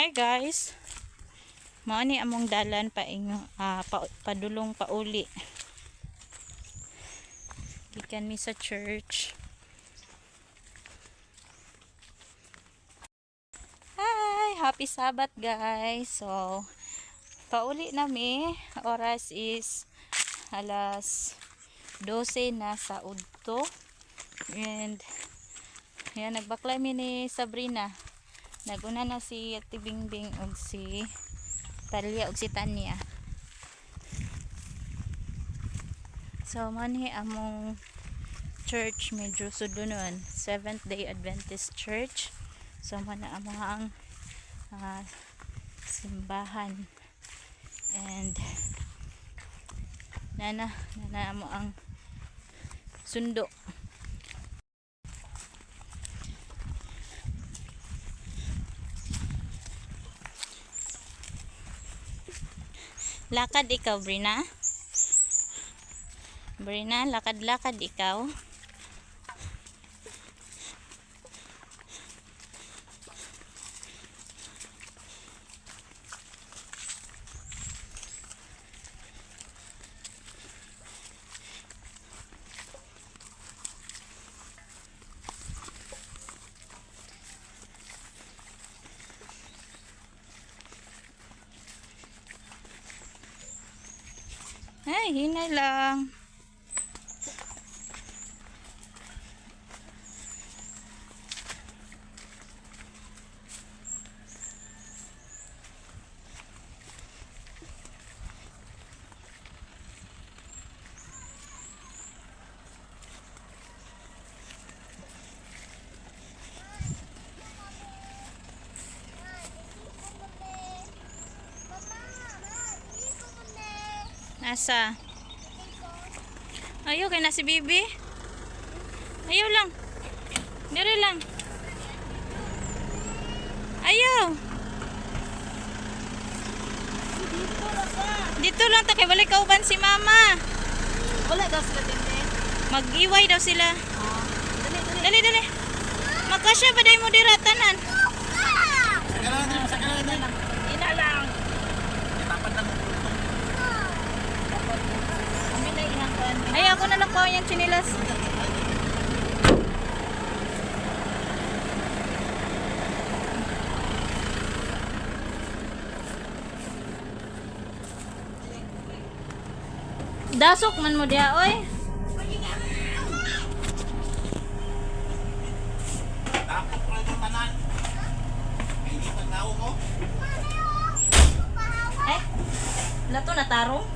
Hi guys. Mao ni among dalan padulong pauli. Gikan mi sa church. Hi, happy Sabbath guys. So, pauli na mi. Oras is alas 12 na sa udto. And yan, nagbaklay mi ni Sabrina. Naguna na si Ate Bingbing ug si Talia ug si Tanya. So manhi among church medyo sudunon, Seventh-day Adventist Church. So man among simbahan. And nana amo ang sundo. Lakad ikaw, Brina? Brina, lakad-lakad ikaw? Ay, hinay lang. Asa? Ayaw kay na si Bibi. Ayaw lang. Dire lang. Ayaw. Dito lang ta kay balik kauban si Mama. Wala daw sila din. Mag-iway daw sila. Dali. Dali. Magkasya ba day mo dira tanan? Sakalan din. Ina lang. Dapat lang utong. Kami na inangkan. Ay, ako na lang pa yung chinilas. Dasok man mo diha, oy. Tapos ko yung tanan. Hindi pagtao mo. Eh, lato na tarong.